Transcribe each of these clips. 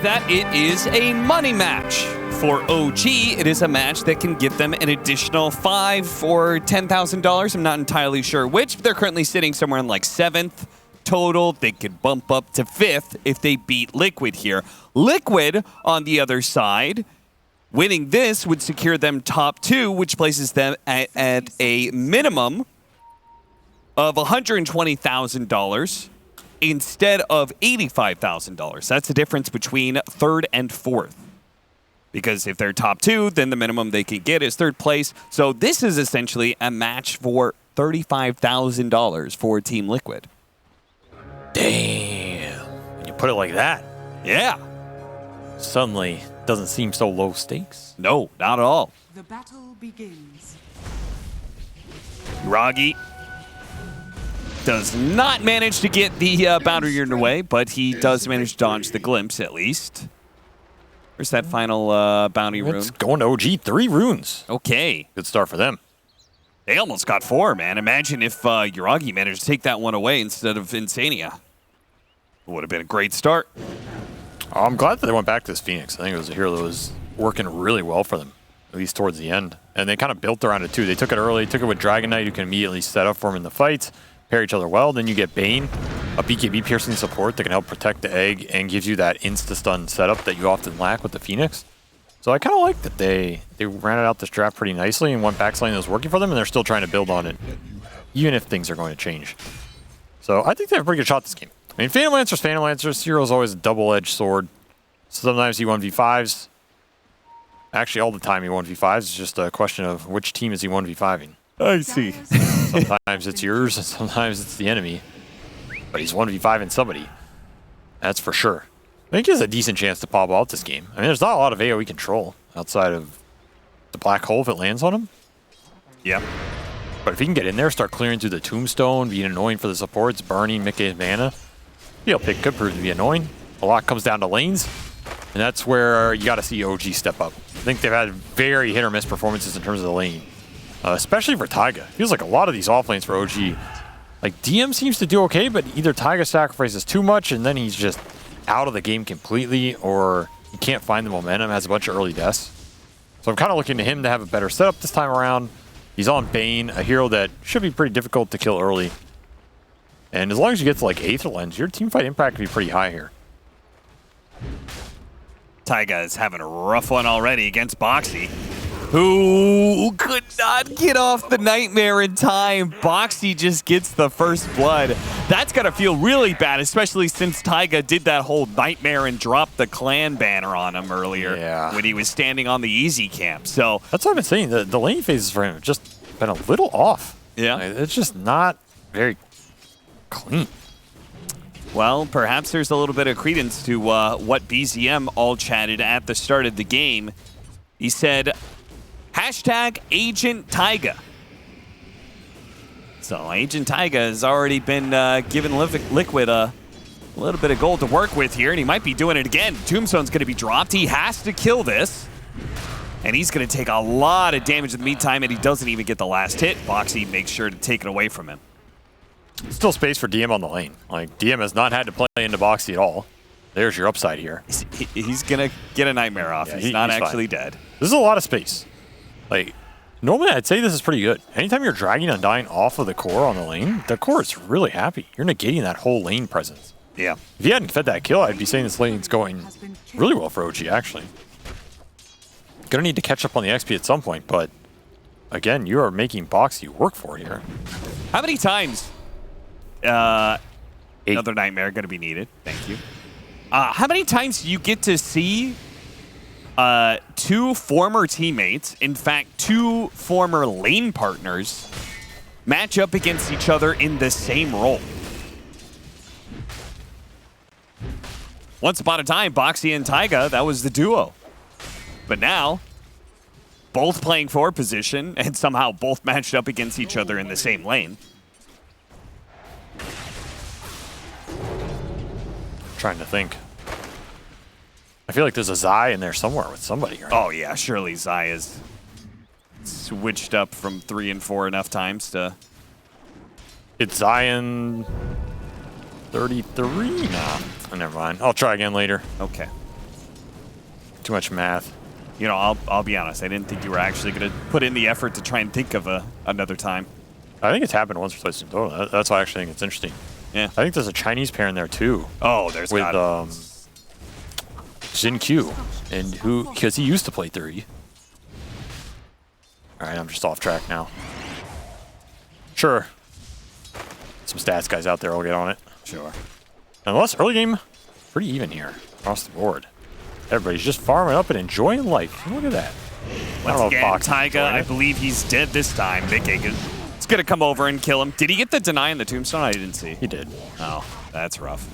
that it is a money match. For OG, it is a match that can give them an additional $5,000 or $10,000. I'm not entirely sure which. They're currently sitting somewhere in like 7th total. They could bump up to 5th if they beat Liquid here. Liquid, on the other side, winning this would secure them top 2, which places them at a minimum of $120,000 instead of $85,000. That's the difference between 3rd and 4th. Because if they're top 2, then the minimum they can get is 3rd place. So this is essentially a match for $35,000 for Team Liquid. Damn. When you put it like that. Yeah. Suddenly, doesn't seem so low stakes. No, not at all. The battle begins. Ragi does not manage to get the boundary in the way, but he does manage to dodge the glimpse at least. Where's that final bounty rune? It's going to OG, 3 runes. Okay. Good start for them. They almost got 4, man. Imagine if Yuragi managed to take that one away instead of Insania. Would have been a great start. I'm glad that they went back to this Phoenix. I think it was a hero that was working really well for them, at least towards the end. And they kind of built around it too. They took it early, took it with Dragon Knight, who can immediately set up for him in the fight, pair each other well. Then you get Bane, a BKB piercing support that can help protect the egg and gives you that insta-stun setup that you often lack with the Phoenix. So I kind of like that they ran it out this draft pretty nicely and went back something that was working for them, and they're still trying to build on it, even if things are going to change. So I think they have a pretty good shot this game. I mean, Phantom Lancer's hero's always a double-edged sword. Sometimes he 1v5s. Actually, all the time he 1v5s. It's just a question of which team is he 1v5ing. I see. Sometimes it's yours, and sometimes it's the enemy. But he's 1v5ing somebody. That's for sure. I think he has a decent chance to pop out this game. I mean, there's not a lot of AoE control outside of the black hole if it lands on him. Yep. But if he can get in there, start clearing through the tombstone, being annoying for the supports, burning Mickey's mana, he'll pick could prove to be annoying. A lot comes down to lanes, and that's where you got to see OG step up. I think they've had very hit or miss performances in terms of the lane, especially for Taiga. Feels like a lot of these off lanes for OG. Like DM seems to do okay, but either Taiga sacrifices too much and then he's just out of the game completely, or he can't find the momentum, has a bunch of early deaths. So I'm kind of looking to him to have a better setup this time around. He's on Bane, a hero that should be pretty difficult to kill early. And as long as you get to like Aether Lens, your teamfight impact can be pretty high here. Taiga is having a rough one already against Boxy, who could not get off the Nightmare in time. Boxy just gets the first blood. That's got to feel really bad, especially since Taiga did that whole Nightmare and dropped the clan banner on him earlier when he was standing on the easy camp. So that's what I've been saying. The lane phases for him have just been a little off. Yeah. Like, it's just not very clean. Well, perhaps there's a little bit of credence to what BZM all chatted at the start of the game. He said, hashtag Agent Taiga. So Agent Taiga has already been giving Liquid a little bit of gold to work with here, and he might be doing it again. Tombstone's going to be dropped. He has to kill this, and he's going to take a lot of damage in the meantime, and he doesn't even get the last hit. Boxy makes sure to take it away from him. Still space for DM on the lane. Like, DM has not had to play into Boxy at all. There's your upside here. He's going to get a Nightmare off. Yeah, he's not actually dead. This is a lot of space. Like, normally I'd say this is pretty good. Anytime you're dragging Undying off of the core on the lane, the core is really happy. You're negating that whole lane presence. Yeah. If you hadn't fed that kill, I'd be saying this lane's going really well for OG, actually. Gonna need to catch up on the XP at some point, but again, you are making Boxy work for here. How many times? Another Nightmare going to be needed. Thank you. How many times do you get to see 2 former teammates, in fact, 2 former lane partners, match up against each other in the same role? Once upon a time, Boxy and Taiga, that was the duo. But now, both playing forward position and somehow both matched up against each other in the same lane. Trying to think. I feel like there's a Zai in there somewhere with somebody. Right? Oh yeah, surely Zai is switched up from 3 and 4 enough times to... It's Zion 33? Nah, never mind. I'll try again later. Okay. Too much math. You know, I'll be honest. I didn't think you were actually going to put in the effort to try and think of another time. I think it's happened once or twice in Dota. That's why I actually think it's interesting. Yeah. I think there's a Chinese pair in there too. Oh, there's with got Jin Q, and because he used to play 30. All right, I'm just off track now. Sure. Some stats guys out there will get on it. Sure. Unless early game, pretty even here across the board. Everybody's just farming up and enjoying life. Look at that. Once again, Taiga, I believe he's dead this time. Viking is going to come over and kill him. Did he get the deny in the tombstone? I didn't see. He did. Oh, that's rough.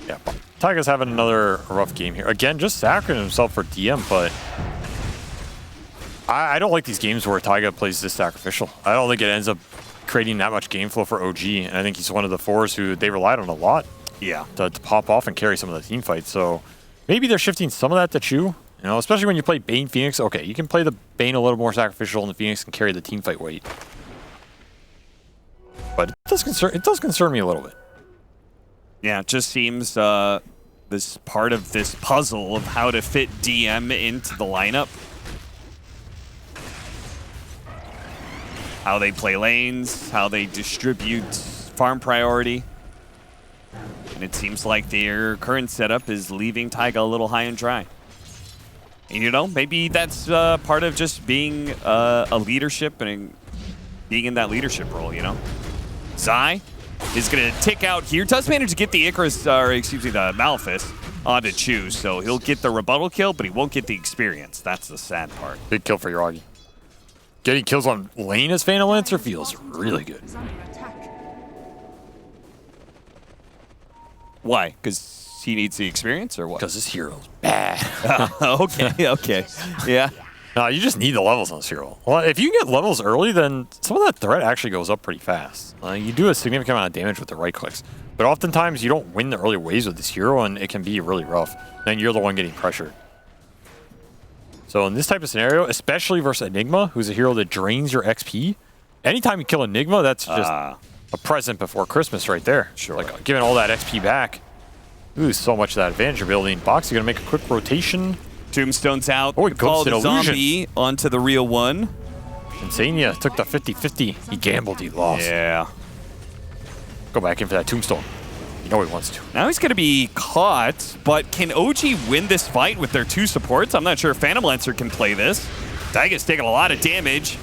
Yeah, Taiga's having another rough game here. Again, just sacrificing himself for DM, but I don't like these games where Taiga plays this sacrificial. I don't think it ends up creating that much game flow for OG, and I think he's one of the fours who they relied on a lot. Yeah. To pop off and carry some of the team fights. So maybe they're shifting some of that to Chu. You know, especially when you play Bane Phoenix. Okay, you can play the Bane a little more sacrificial, and the Phoenix can carry the team fight weight. But it does concern me a little bit. Yeah, it just seems this part of this puzzle of how to fit DM into the lineup. How they play lanes, how they distribute farm priority. And it seems like their current setup is leaving Taiga a little high and dry. And you know, maybe that's part of just being a leadership and being in that leadership role, you know? Zai is going to tick out here. Does manage to get the Icarus, or excuse me, the Malphus onto Chu, so he'll get the rebuttal kill, but he won't get the experience. That's the sad part. Big kill for Yuragi. Getting kills on lane as Phantom Lancer feels really good. Why? Because he needs the experience, or what? Because this hero's bad. Okay. Yeah. No, you just need the levels on this hero. Well, if you can get levels early, then some of that threat actually goes up pretty fast. You do a significant amount of damage with the right clicks. But oftentimes, you don't win the early waves with this hero, and it can be really rough. Then you're the one getting pressured. So in this type of scenario, especially versus Enigma, who's a hero that drains your XP, anytime you kill Enigma, that's just a present before Christmas right there. Sure. Like giving all that XP back. Ooh, so much of that advantage you're building. Box, you're going to make a quick rotation. Tombstone's out. Oh, he follow ghosted the Illusion. zombie onto the real one. Insania took the 50-50. He gambled, he lost. Yeah. Go back in for that tombstone. You know he wants to. Now he's going to be caught, but can OG win this fight with their two supports? I'm not sure if Phantom Lancer can play this. Taiga's taking a lot of damage.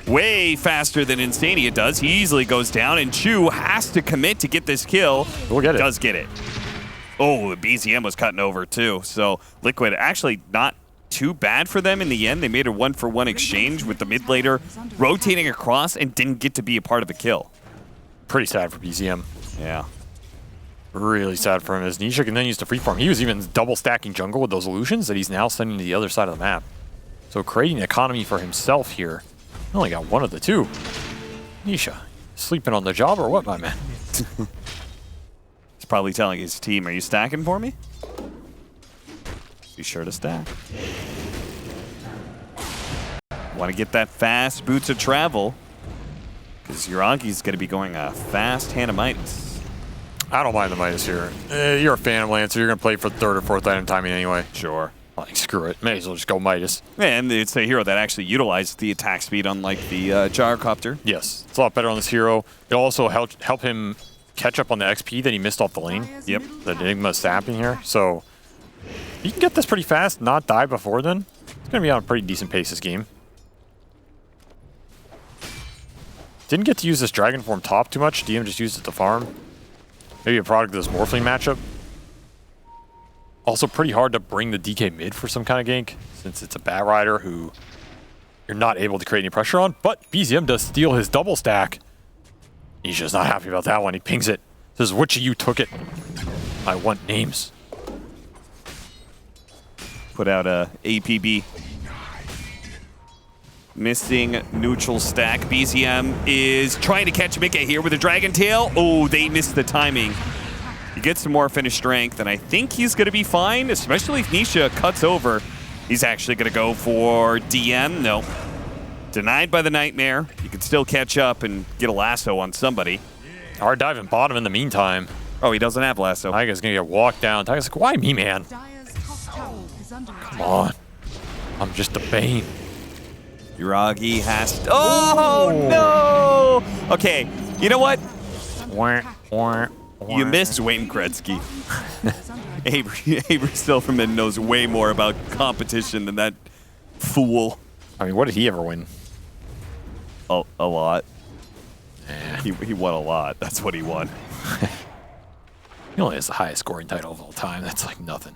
Way faster than Insania does. He easily goes down, and Chu has to commit to get this kill. We'll get it. Does get it. Oh, the BZM was cutting over too. So Liquid actually not too bad for them in the end. They made a 1-for-1 exchange with the mid laner rotating across and didn't get to be a part of the kill. Pretty sad for BZM. Yeah. Really sad for him as Nisha can then use the freeform. He was even double stacking jungle with those illusions that he's now sending to the other side of the map. So creating economy for himself here. He only got one of the two. Nisha, sleeping on the job or what, my man? He's probably telling his team, are you stacking for me? Be sure to stack. Want to get that fast boots of travel, because Yuragi's going to be going a fast hand of Midas. I don't mind the Midas here. You're a Phantom Lancer. You're going to play for third or fourth item timing anyway. Sure. Like, screw it. May as well just go Midas. And it's a hero that actually utilized the attack speed, unlike the Gyrocopter. Yes, it's a lot better on this hero. It'll also help him catch up on the XP that he missed off the lane. Yep. The Enigma sapping here. So you can get this pretty fast, not die before then. It's going to be on a pretty decent pace this game. Didn't get to use this Dragon Form top too much. DM just used it to farm. Maybe a product of this Morphling matchup. Also pretty hard to bring the DK mid for some kind of gank, since it's a Bat Rider who you're not able to create any pressure on. But BZM does steal his double stack. He's just not happy about that one. He pings it. Says, which of you took it? I want names. Put out a APB. Missing neutral stack. BZM is trying to catch Mika here with a Dragon Tail. Oh, they missed the timing. He gets some more finished strength, and I think he's going to be fine, especially if Nisha cuts over. He's actually going to go for DM. No. Denied by the Nightmare. You can still catch up and get a lasso on somebody. Hard diving bottom in the meantime. Oh, he doesn't have lasso. Taiga's going to get walked down. Taiga's like, why me, man? Come on. I'm just a bane. Uragi has to... Oh, no! Okay, you know what? You missed Wayne Gretzky. Avery Silverman knows way more about competition than that fool. I mean, what did he ever win? A lot. He won a lot. That's what he won. He only has the highest scoring title of all time. That's like nothing.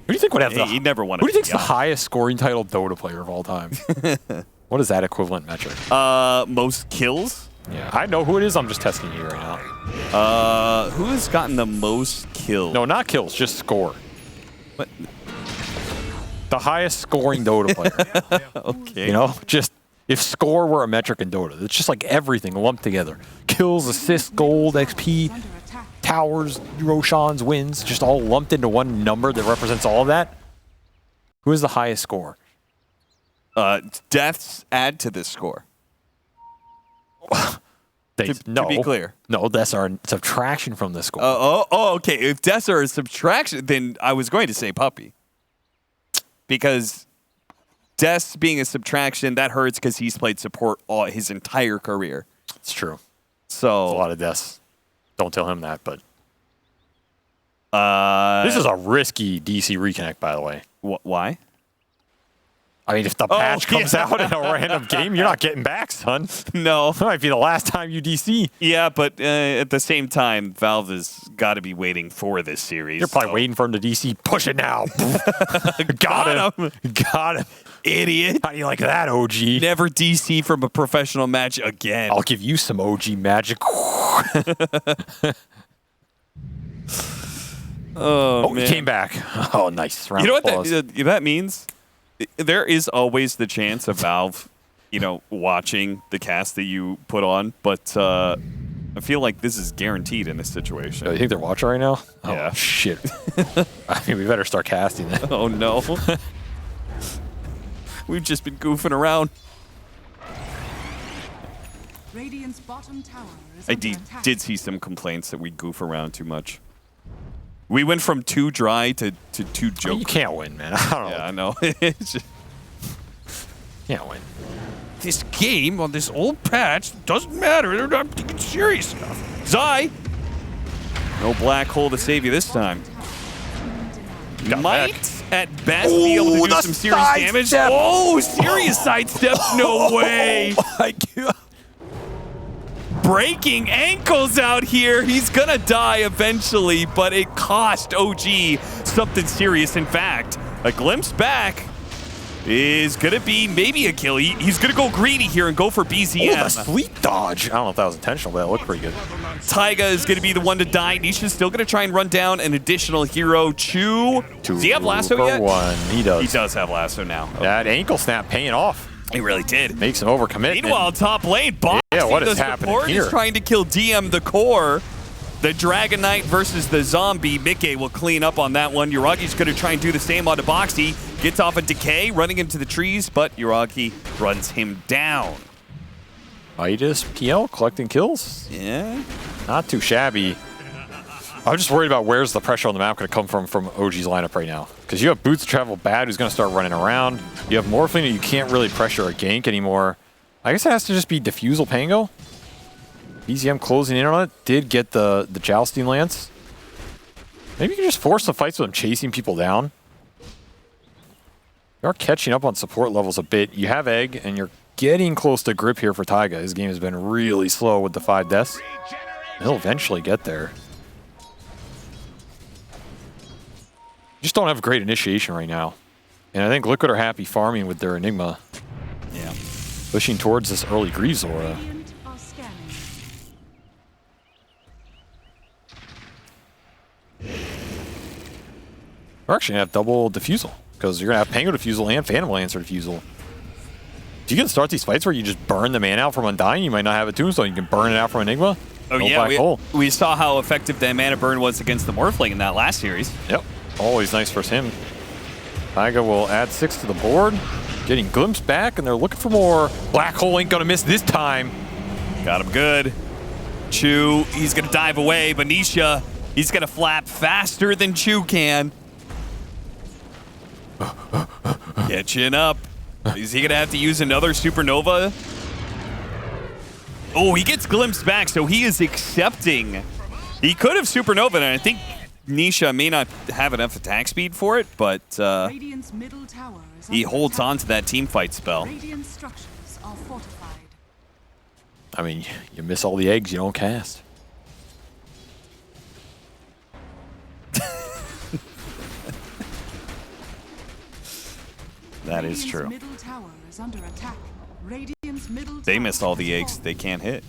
Who do you think would have He never won. Who do you think's the highest scoring title Dota player of all time? What is that equivalent metric? Most kills. Yeah, I know who it is. I'm just testing you right now. Who has gotten the most kills? No, not kills, just score. What? The highest scoring Dota player. Okay. You know, just if score were a metric in Dota, it's just like everything lumped together. Kills, assists, gold, XP, towers, Roshans, wins, just all lumped into one number that represents all of that. Who is the highest score? Deaths add to this score. To be clear. No, deaths are a subtraction from the score. Okay. If deaths are a subtraction, then I was going to say Puppy. Because deaths being a subtraction, that hurts because he's played support all his entire career. It's true. So It's a lot of deaths. Don't tell him that, but this this is a risky DC reconnect, by the way. Why? I mean, if the patch comes out in a random game, you're not getting back, son. No. That might be the last time you DC. Yeah, but at the same time, Valve has got to be waiting for this series. You're probably waiting for him to DC. Push it now. Got him. Got him. Idiot. How do you like that, OG? Never DC from a professional match again. I'll give you some OG magic. Man. He came back. Oh, nice. Round You know of what applause. that means? There is always the chance of Valve, watching the cast that you put on, but I feel like this is guaranteed in this situation. Oh, you think they're watching right now? Yeah. Oh, shit. I mean, we better start casting then. Oh, no. We've just been goofing around. Radiant's bottom tower is I under attack. did see some complaints that we goof around too much. We went from too dry to too joke. I mean, you can't win, man. I don't know. Yeah, I know. It's just, Can't win. this game on this old patch doesn't matter. They're not taking serious enough. Zai! No black hole to save you this time. Got Might, back. at best, be able to do the some serious damage. sidestep. Oh, serious sidestep. No way. Oh my God. Breaking ankles out here. He's going to die eventually, but it cost OG something serious. In fact, a glimpse back is going to be maybe a kill. He's going to go greedy here and go for BZM. Oh, that's fleet dodge. I don't know if that was intentional, but that looked pretty good. Taiga is going to be the one to die. Nisha's still going to try and run down an additional hero. Chu. Does he have lasso yet? One. He does. He does have lasso now. That ankle snap paying off. He really did. Makes him overcommit. Meanwhile, top lane, Boxy, Yeah, what is the happening support, here? is trying to kill DM the core. The Dragon Knight versus the zombie. Mickey will clean up on that one. Yuragi's going to try and do the same on the Boxy. Gets off a decay, running into the trees, but Yuragi runs him down. Midas PL collecting kills. Yeah. Not too shabby. I'm just worried about where's the pressure on the map going to come from OG's lineup right now. Because you have Boots Travel Bad, who's going to start running around. You have Morphling, that you can't really pressure a gank anymore. I guess it has to just be Diffusal Pango. BZM closing in on it. Did get the Jousting Lance. Maybe you can just force the fights with him chasing people down. You are catching up on support levels a bit. You have Egg, and you're getting close to grip here for Taiga. His game has been really slow with the 5 deaths. He'll eventually get there. Just don't have great initiation right now. And I think Liquid are happy farming with their Enigma. Yeah. Pushing towards this early Greaves aura. Radiant are scanning. We're actually going to have double Diffusal. Because you're going to have Pango Diffusal and Phantom Lancer Diffusal. If you can start these fights where you just burn the mana out from Undying, you might not have a Tombstone. You can burn it out from Enigma. Oh, no yeah. black hole. We saw how effective that mana burn was against the Morphling in that last series. Yep. Always nice versus him. Taiga will add 6 to the board. Getting Glimpse back, and they're looking for more. Black hole ain't going to miss this time. Got him good. Chu, he's going to dive away, but Nisha, he's going to flap faster than Chu can. Catching up. Is he going to have to use another supernova? Oh, he gets glimpsed back, so he is accepting. He could have supernova, and I think Nisha may not have enough attack speed for it, but Radiant's middle tower is he under holds attack. on to that team fight spell. Radiant structures are fortified. I mean, you miss all the eggs you don't cast. That is Radiant's true. middle tower is under attack. Radiant's middle They tower missed all the has eggs fallen. they can't hit.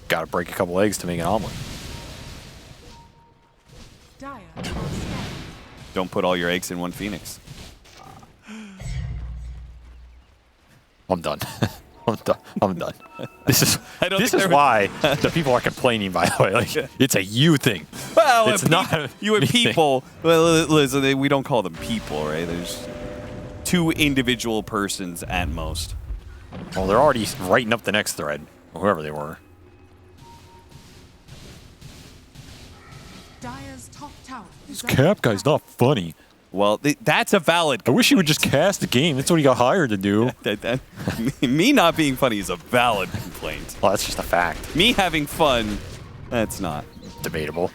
Got to break a couple eggs to make an omelet. Dire are scanning. Don't put all your eggs in one Phoenix. I'm done. I'm done. I'm done. This is I don't this think is there- why the people are complaining. By the way, like it's a you thing. Well, It's not you and me thing. people. Well, listen, we don't call them people, right? There's two individual persons at most. Well, they're already writing up the next thread, whoever they were. Dire's top tower is This under Cap guy's attack. not funny. Well, that's a valid. I wish he would just cast the game. That's what he got hired to do. Me not being funny is a valid complaint. Well, that's just a fact. Me having fun, that's not. Debatable.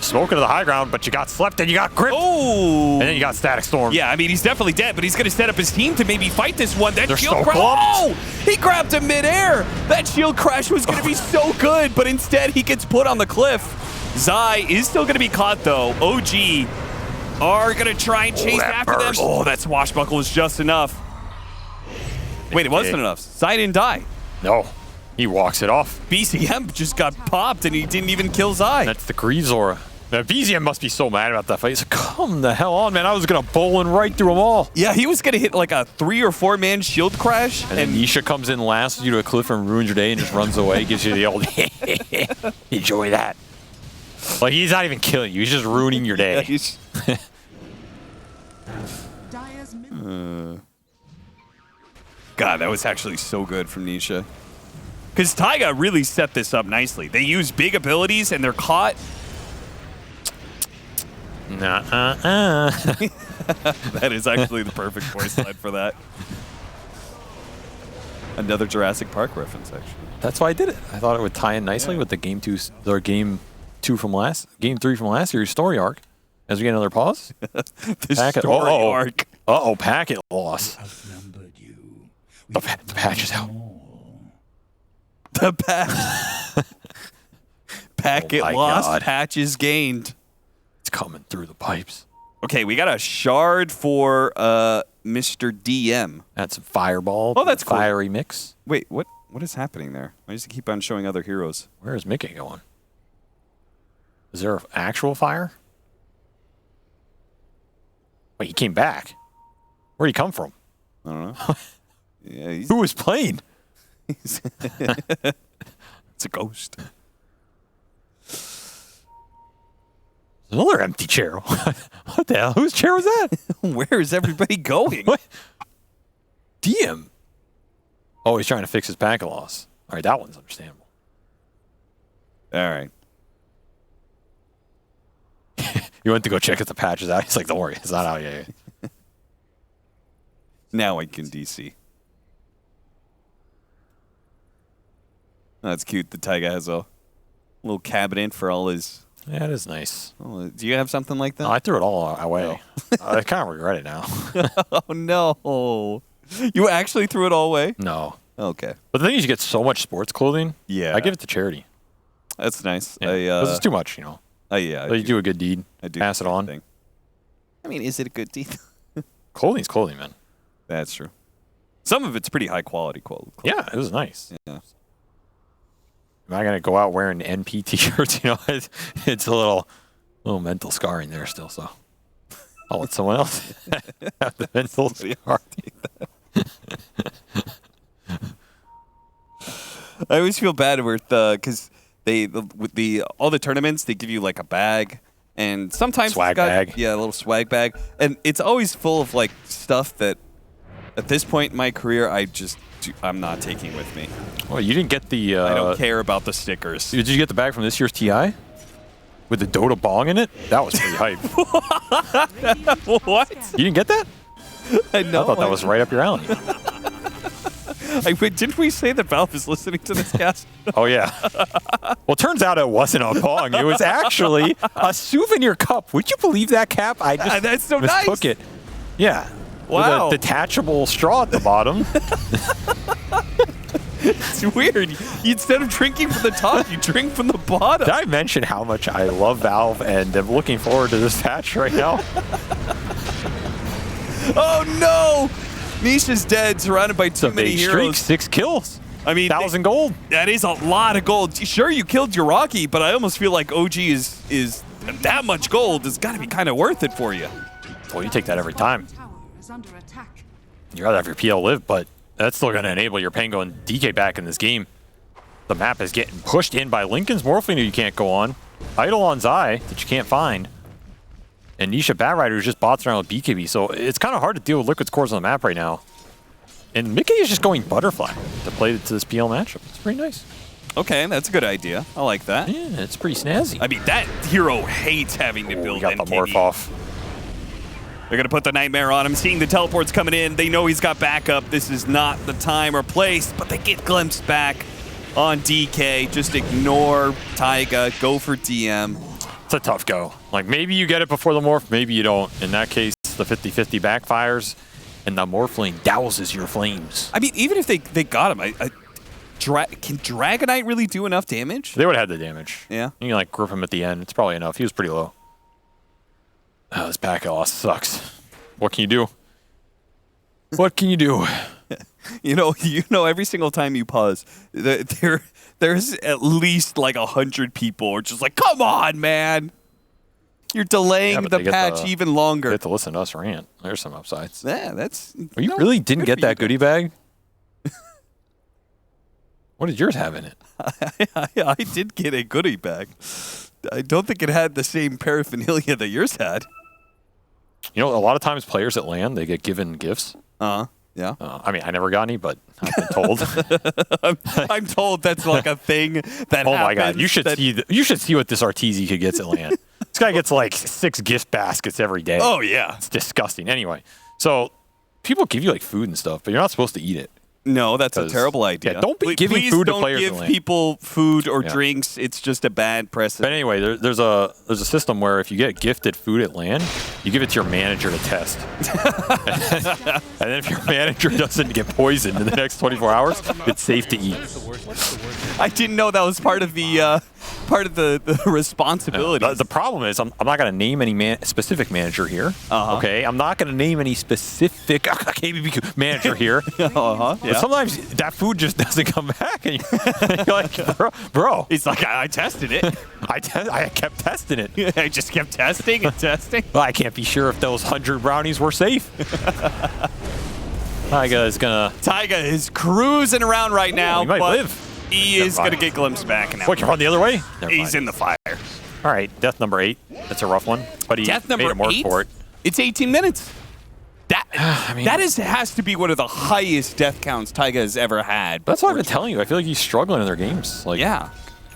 Smoking to the high ground, but you got slept and you got gripped. Oh! And then you got Static Storm. Yeah, I mean, he's definitely dead, but he's going to set up his team to maybe fight this one. That They're shield so crash. clumped. Oh! He grabbed him midair. That shield crash was going to be so good, but instead he gets put on the cliff. Zai is still going to be caught, though. OG are going to try and chase that after burst. them. Oh, that swashbuckle was just enough. Wait, it wasn't enough. Zai didn't die. No. He walks it off. BCM just got popped, and he didn't even kill Zai. That's the Greaves aura. Now, BZM must be so mad about that fight. He's like, come the hell on, man. I was going to bowling right through them all. Yeah, he was going to hit like a 3 or 4 man shield crash. And then Nisha comes in, lasses you to a cliff and ruins your day and just runs away, gives you the old, enjoy that. Like, he's not even killing you. He's just ruining your day. Dire's middle God, that was actually so good from Nisha. Because Taiga really set this up nicely. They use big abilities and they're caught. That is actually the perfect voice line for that. Another Jurassic Park reference, actually. That's why I did it. I thought it would tie in nicely with the game 3 from last year's story arc. As we get another pause. The Packet. story arc. Packet loss. The patch is out. The patch. Packet Oh my lost, God. patches gained. It's coming through the pipes. Okay, we got a shard for Mr. DM. That's Fireball. Oh, that's cool. Fiery mix. Wait, what is happening there? Why does it keep on showing other heroes? Where is Mickey going? Is there actual fire? Wait, he came back. Where'd he come from? I don't know. Yeah, Who was playing? it's a ghost. Another empty chair. What the hell? Whose chair was that? Where is everybody going? What? DM. Oh, he's trying to fix his packet loss. All right, that one's understandable. All right. He went to go check if the patch is out. He's like, don't worry, it's not out yet. Now I can DC. That's cute. The Taiga has a little cabinet for all his. Yeah, it is nice. Oh, do you have something like that? No, I threw it all away. I kind of regret it now. Oh no! You actually threw it all away? No. Okay. But the thing is, you get so much sports clothing. Yeah. I give it to charity. That's nice. Yeah. 'Cause it's too much, you know. Yeah. But you do a good deed. I do Pass it the same on. thing. I mean, is it a good deal? Clothing's clothing, man. That's true. Some of it's pretty high quality clothing. Yeah, it was nice. Yeah. Am I gonna go out wearing NP t-shirts? You know, it's a little mental scarring there still. So I'll let someone else have the mental scar. I always feel bad with because with all the tournaments they give you like a bag and sometimes Swag it's got, bag. Yeah, a little swag bag, and it's always full of like stuff that at this point in my career I'm not taking with me. Well, you didn't get the. I don't care about the stickers. Did you get the bag from this year's TI? with the Dota bong in it. That was pretty hype. What? You didn't get that? I know. I thought that was right up your alley. Wait, didn't we say that Valve is listening to this cast? Oh, yeah. Well, turns out it wasn't a bong. It was actually a souvenir cup. Would you believe that, Cap? I just That's so mistook nice. it. Yeah. Wow. With a detachable straw at the bottom. It's weird. Instead of drinking from the top, you drink from the bottom. Did I mention how much I love Valve and am looking forward to this patch right now? Oh, no. Niche is dead, surrounded by too many Big heroes. streak, 6 kills. I mean, 1,000 gold. That is a lot of gold. Sure, you killed your Rocky, but I almost feel like OG is that much gold. It's got to be kind of worth it for you. Well, you take that every time. Tower is under attack. You'd rather have your PL live, but that's still going to enable your Pango and DK back in this game. The map is getting pushed in by Lincoln's Morphling, who you can't go on. Idle on Zai, that you can't find. And Nisha Batrider, who's just bots around with BKB. So it's kind of hard to deal with Liquid's cores on the map right now. And Mickey is just going Butterfly to play to this PL matchup. It's pretty nice. Okay, that's a good idea. I like that. Yeah, it's pretty snazzy. I mean, that hero hates having to We build got the NKD. morph off. They're going to put the Nightmare on him, seeing the teleports coming in. They know he's got backup. This is not the time or place, but they get glimpsed back on DK. Just ignore Taiga, go for DM. It's a tough go. Like, maybe you get it before the morph, maybe you don't. In that case, the 50-50 backfires, and the Morphling douses your flames. I mean, even if they got him, can Dragonite really do enough damage? They would have had the damage. Yeah. You can, like, grip him at the end. It's probably enough. He was pretty low. Oh, this back loss sucks. What can you do? What can you do? You know, every single time you pause, there's at least like 100 people are just like, come on, man. You're delaying but the they get patch the- even longer. Get to listen to us rant. There's some upsides. Yeah, that's. Oh, you really didn't get that goodie bag? What did yours have in it? I did get a goodie bag. I don't think it had the same paraphernalia that yours had. You know, a lot of times players at LAN, they get given gifts. Yeah. I mean, I never got any, but I've been told. I'm told that's like a thing that Oh happens. my god, you should see you should see what this Arteezy kid gets at LAN. This guy gets like 6 gift baskets every day. Oh, yeah. It's disgusting. Anyway, so people give you like food and stuff, but you're not supposed to eat it. No, that's a 'Cause- terrible idea. yeah, don't be giving Please food to don't players in give LAN. people food or Yeah. drinks. It's just a bad But precedent. anyway, there's a system where if you get gifted food at LAN, you give it to your manager to test. And then if your manager doesn't get poisoned in the next 24 hours, it's safe to eat. I didn't know that was part of the responsibility. The problem is I'm not going to name any specific manager here. Okay, I'm not going to name any specific KBBQ manager here. Yeah. But sometimes that food just doesn't come back, and you're like, bro, It's like I tested it. I kept testing it. I just kept testing and testing. Well, I can't be sure if those 100 brownies were safe. Taiga is gonna. Taiga is cruising around right now, he might but live. he is Never going to mind. get glimpsed back now. What, you run the other way? Never He's mind. in the fire. All right, death number 8. That's a rough one, but he Death made number him work 8? for it. It's 18 minutes. That mean- has to be one of the highest death counts Taiga has ever had. That's what I've been telling you. I feel like he's struggling in their games. Like, Yeah.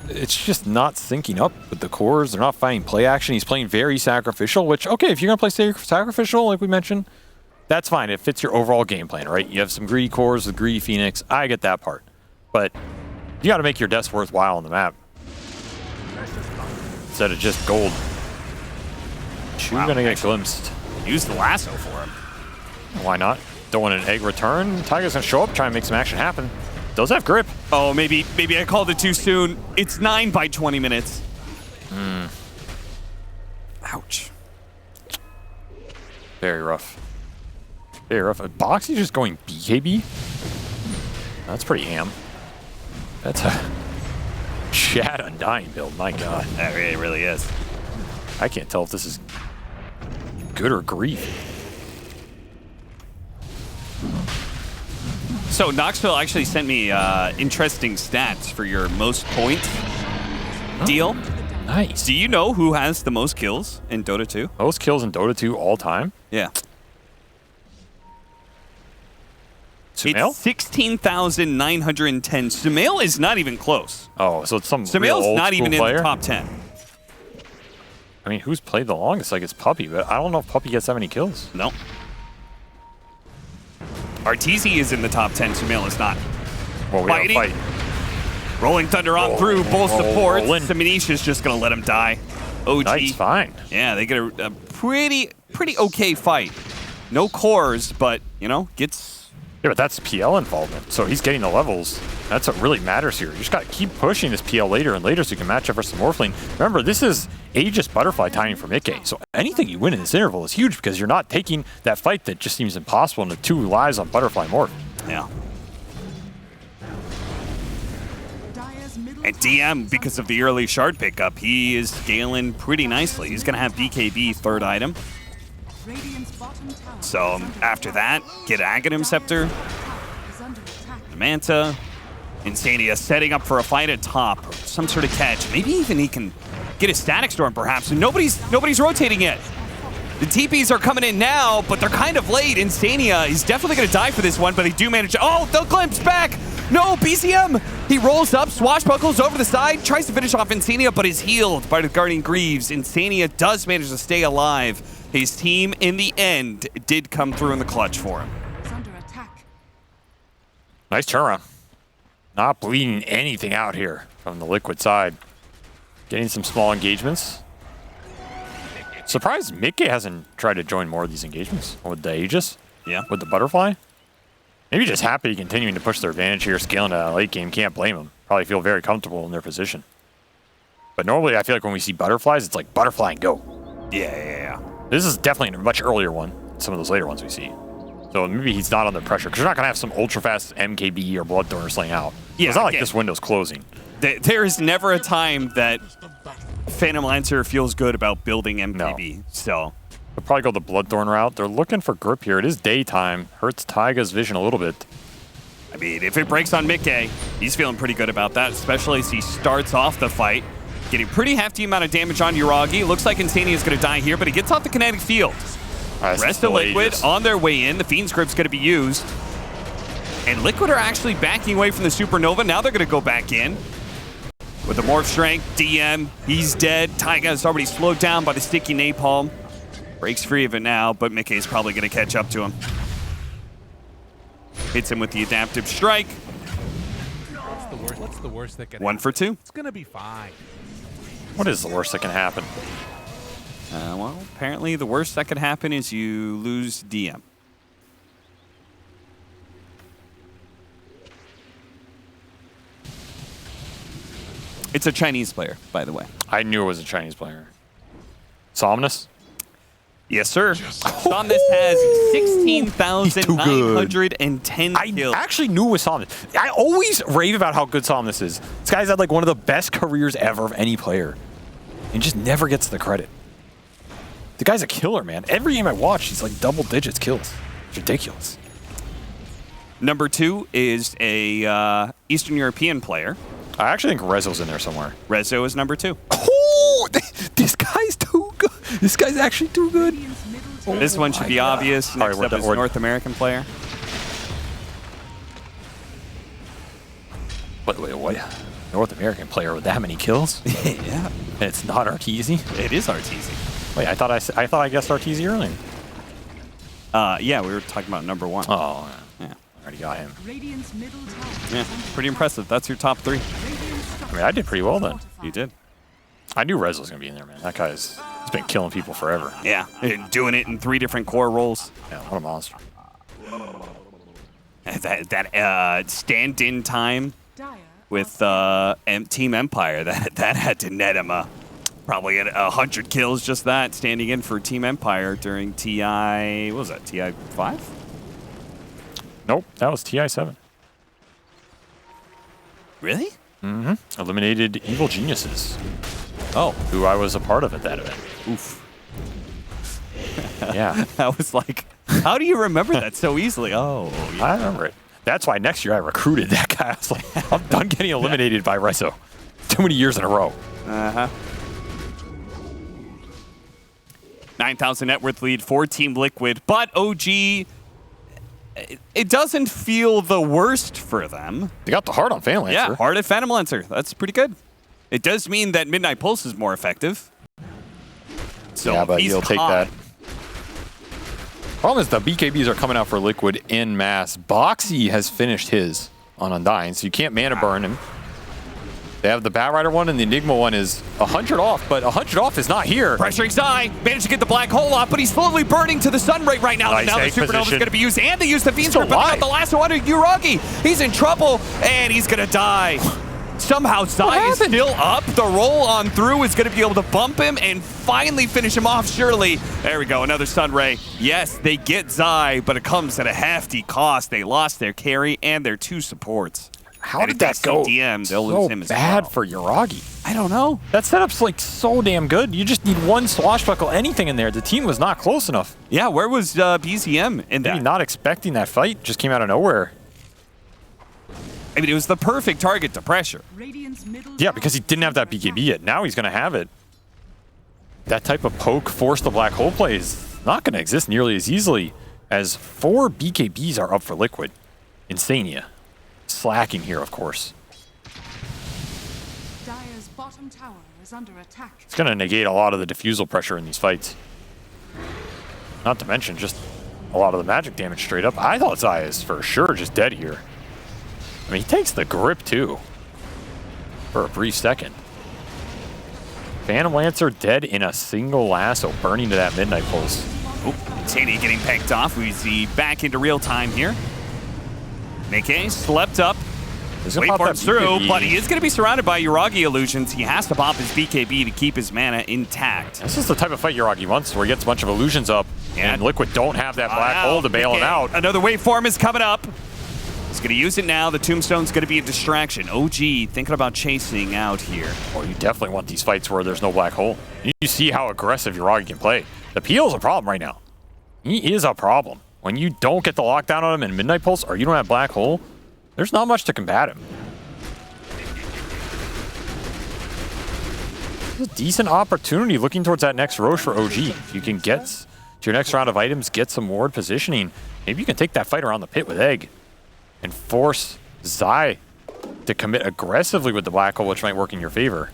it's just not syncing up with the cores. They're not finding play action. He's playing very sacrificial, which, okay, if you're going to play sacrificial, like we mentioned, that's fine. It fits your overall game plan, right? You have some greedy cores with greedy Phoenix. I get that part. But you got to make your deaths worthwhile on the map. Instead of just gold. Chu Wow, going to get actually- glimpsed. Use the lasso for him. Why not? Don't want an egg return. Tiger's going to show up, try and make some action happen. Does have grip. Oh, maybe I called it too soon. It's 9 by 20 minutes. Ouch. Very rough. Very rough. Boxy's just going BKB? That's pretty ham. That's a Chad Undying build, my god. That really is. I can't tell if this is good or grief. So Knoxville actually sent me interesting stats for your most point deal. Nice. Do you know who has the most kills in Dota 2? Most kills in Dota 2 all time? Yeah. Sumail? It's 16,910. Sumail is not even close. Oh, so it's some real Sumail's old not school even player? in the top 10. I mean, who's played the longest? Like, it's Puppy, but I don't know if Puppy gets that many kills. No. Arteezy is in the top 10. Sumail is not. Well, we have a fight. Rolling Thunder on through. Both supports. rolling. Saminisha's just going to let him die. OG. Nice, fine. Yeah, they get a pretty okay fight. No cores, but, you know, gets... Yeah, but that's PL involvement, so he's getting the levels. That's what really matters here. You just got to keep pushing this PL later and later so you can match up for some Morphling. Remember, this is Aegis Butterfly timing for Mickey, so anything you win in this interval is huge because you're not taking that fight that just seems impossible into 2 lives on Butterfly Morph. Yeah. Dire's middle And tower DM, is because under of the early shard pickup, he is scaling pretty nicely. He's going to have BKB third item. Radiant's bottom tower So is under after attack. that, get Aghanim Scepter, Is under attack. Manta, Insania setting up for a fight at top. Some sort of catch. Maybe even he can get a Static Storm perhaps. And nobody's rotating yet. The TPs are coming in now, but they're kind of late. Insania is definitely going to die for this one, but they do manage to... Oh, the glimpse back! No, BCM! He rolls up, swashbuckles over the side, tries to finish off Insania, but is healed by the Guardian Greaves. Insania does manage to stay alive. His team, in the end, did come through in the clutch for him. Is under attack. Nice turnaround. Not bleeding anything out here from the Liquid side. Getting some small engagements. Surprised Mickey hasn't tried to join more of these engagements with the Aegis. Yeah. With the Butterfly. Maybe just happy continuing to push their advantage here, scaling to late game. Can't blame them. Probably feel very comfortable in their position. But normally I feel like when we see Butterflies, it's like Butterfly and go. Yeah. This is definitely a much earlier one than some of those later ones we see. So maybe he's not under pressure, because you're not going to have some ultra-fast MKB or Bloodthorn slaying out. Yeah, It's not like again, this window's closing. There is never a time that Phantom Lancer feels good about building MKB. So They'll probably go the Bloodthorn route. They're looking for grip here. It is daytime. Hurts Taiga's vision a little bit. I mean, if it breaks on Mickey, he's feeling pretty good about that, especially as he starts off the fight. Getting pretty hefty amount of damage on Uragi. Looks like Insania is going to die here, but he gets off the kinetic field. Rest of Liquid on their way in. The Fiend's Grip's going to be used. And Liquid are actually backing away from the Supernova. Now they're going to go back in. With the Morph Strength, DM, he's dead. Taiga is already slowed down by the sticky napalm. Breaks free of it now, but Mickey's probably going to catch up to him. Hits him with the Adaptive Strike. What's the worst that can 1 for 2. It's gonna be fine. What is the worst that can happen? Well, apparently the worst that could happen is you lose DM. It's a Chinese player, by the way. I knew it was a Chinese player. Somnus? Yes, sir. Somnus has 16,910 I kills. actually knew it was Somnus. I always rave about how good Somnus is. This guy's had like one of the best careers ever of any player. And just never gets the credit. The guy's a killer, man. Every game I watch, he's like double digits kills. It's ridiculous. Number 2 is a Eastern European player. I actually think Rezo's in there somewhere. Rezo is number 2. Oh, this guy's too good. This guy's actually too good. Radiant's middle tower This one should be obvious. All right, Next we're up done- is we're- North American player. Wait, what? North American player with that many kills? Yeah. And it's not Arteezy? It is Arteezy. Wait, I thought I guessed Arteezy earlier. Yeah, we were talking about number 1. Oh, Yeah. I already got him. Radiant's middle tower Yeah, pretty impressive. That's your top 3. I mean, I did pretty well then. You did. I knew Rez was going to be in there, man. That guy's he's been killing people forever. Yeah, and doing it in 3 different core roles. Yeah, what a monster. That stand-in time Dire with Team Empire, that had to net him probably 100 kills, just that, standing in for Team Empire during TI, what was that, TI 5? Nope, that was TI7. Really? Eliminated Evil Geniuses, Oh, who I was a part of at that event. oof. Yeah, I was like, how do you remember that so easily? Oh, yeah. I remember it. That's why next year I recruited that guy. I was like, I'm done getting eliminated by Rezo. Too many years in a row. 9,000 net worth lead for Team Liquid, but OG, it doesn't feel the worst for them. They got the heart on Phantom Lancer. Yeah, hard at Phantom Lancer. That's pretty good. It does mean that Midnight Pulse is more effective. So yeah, but he's he'll take caught. that. Problem is the BKBs are coming out for Liquid en masse. Boxy has finished his on Undying, so you can't mana burn him. They have the Bat Rider one, and the Enigma one is 100 off, but 100 off is not here. Pressuring Zai, managed to get the black hole off, but he's slowly burning to the sun right now. Nice Now the egg Supernova is position. going to be used, and they use the Fiends for Still putting out alive. the lasso under Uragi. He's in trouble, and he's going to die. Somehow Zai is still up. The roll on through is going to be able to bump him and finally finish him off, surely. There we go, another Sunray. Yes, they get Zai, but it comes at a hefty cost. They lost their carry and their 2 supports. How And did if they that go CDM, they'll so lose him as bad well. for Uragi? I don't know. That setup's like so damn good. You just need one swashbuckle, anything in there. The team was not close enough. Yeah, where was BZM in Maybe that? not expecting that fight. Just came out of nowhere. I mean, it was the perfect target to pressure. Radiant's middle Yeah, tower because he is didn't have that under BKB attack. yet. Now he's going to have it. That type of poke, force the black hole play is not going to exist nearly as easily as 4 BKBs are up for Liquid. Insania. Slacking here, of course. Dire's bottom tower is under attack. It's going to negate a lot of the diffusal pressure in these fights. Not to mention just a lot of the magic damage straight up. I thought Zaya is for sure just dead here. I mean, he takes the grip too. For a brief second. Phantom Lancer dead in a single lasso, burning to that Midnight Pulse. Oop, Insania getting pecked off. We see back into real time here. Nikkei slept up. He's gonna pop that Waveform's through, BKB. but he is going to be surrounded by Uragi illusions. He has to pop his BKB to keep his mana intact. This is the type of fight Uragi wants, where he gets a bunch of illusions up, Yeah. and Liquid don't have that black hole to bail him Nikkei, out. Another waveform is coming up. He's going to use it now. The Tombstone's going to be a distraction. OG thinking about chasing out here. Oh, you definitely want these fights where there's no black hole. You see how aggressive Uragi can play. The PL is a problem right now. He is a problem. When you don't get the lockdown on him in Midnight Pulse, or you don't have black hole, there's not much to combat him. It's a decent opportunity looking towards that next Roche for OG. If you can get to your next round of items, get some ward positioning, maybe you can take that fight around the pit with Egg and force Zai to commit aggressively with the black hole, which might work in your favor.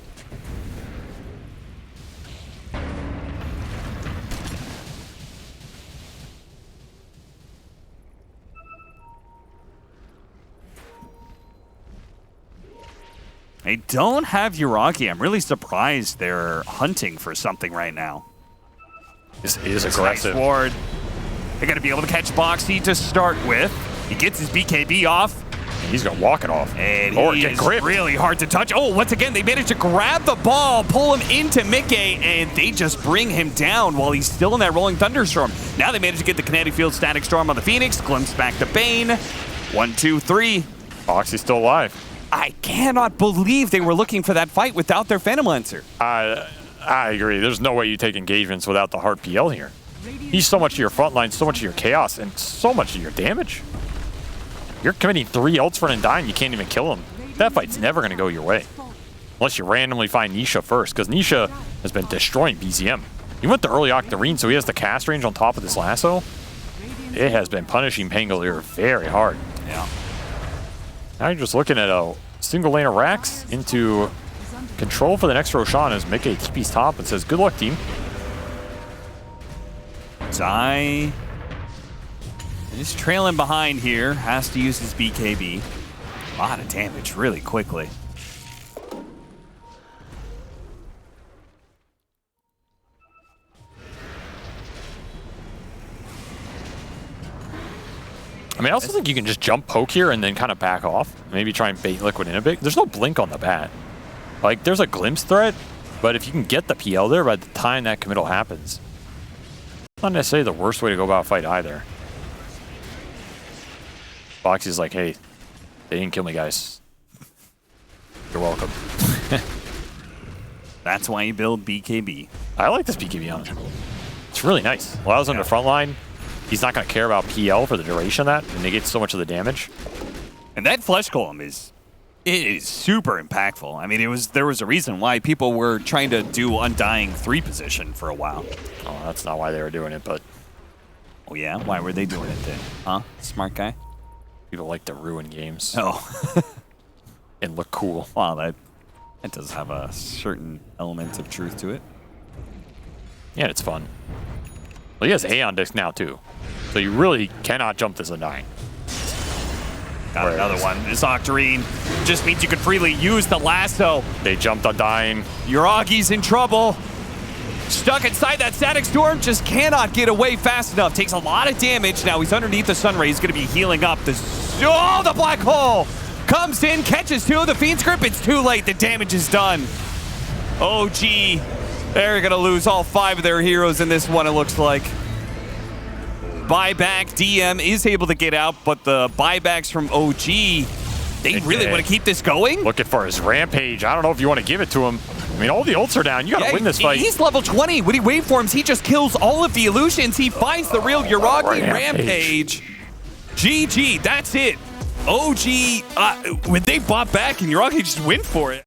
They don't have Uragi. I'm really surprised they're hunting for something right now. This is Nice aggressive. ward. They're going to be able to catch Boxy to start with. He gets his BKB off. He's gonna walk it off. And or he get is gripped. really hard to touch. Oh, once again, they managed to grab the ball, pull him into Mikkei, and they just bring him down while he's still in that rolling thunderstorm. Now they managed to get the kinetic field static storm on the Phoenix, glimpse back to Bane. 1, 2, 3. Boxy's still alive. I cannot believe they were looking for that fight without their Phantom Lancer. I agree. There's no way you take engagements without the hard PL here. He's so much of your front line, so much of your chaos, and so much of your damage. You're committing 3 ults for an Undying, you can't even kill him. That fight's never going to go your way. Unless you randomly find Nisha first, because Nisha has been destroying BZM. He went to early Octarine, so he has the cast range on top of this lasso. It has been punishing Pangolier very hard. Yeah. Now you're just looking at a single lane of Rax into control for the next Roshan as Mikkei TP's top and says, good luck, team. Zai is trailing behind here, has to use his BKB. A lot of damage really quickly. I mean, I also think you can just jump poke here and then kind of back off. Maybe try and bait Liquid in a bit. There's no blink on the bat. Like, there's a glimpse threat, but if you can get the PL there by the time that committal happens, it's not necessarily the worst way to go about a fight either. Boxy's like, hey, they didn't kill me, guys. You're welcome. That's why you build BKB. I like this BKB on him. It's really nice. Allows him to frontline. He's not going to care about PL for the duration of that, and negates so much of the damage. And that Flesh Golem is super impactful. I mean, there was a reason why people were trying to do Undying 3 position for a while. Oh, that's not why they were doing it, but Oh yeah? Why were they doing it then? Huh? Smart guy? people like to ruin games Oh. and look cool. Wow, that does have a certain element of truth to it. Yeah, it's fun. Well, he has A on disc now, too. So you really cannot jump this Undying. Got another one. This Octarine just means you can freely use the lasso. They jumped Undying. Yuragi's in trouble. Stuck inside that Static Storm, just cannot get away fast enough. Takes a lot of damage. Now he's underneath the Sunray. He's going to be healing up. Oh, the Black Hole comes in, catches two of the Fiend's Grip. It's too late. The damage is done. OG, they're going to lose all 5 of their heroes in this one, it looks like. Buyback DM is able to get out, but the buybacks from OG, they really want to keep this going? Looking for his Rampage. I don't know if you want to give it to him. I mean, all the ults are down. You got to win this fight. He's level 20. When he waveforms, he just kills all of the illusions. He finds the real Yuragi Rampage. GG, that's it. OG, when they bought back and Yuragi just went for it.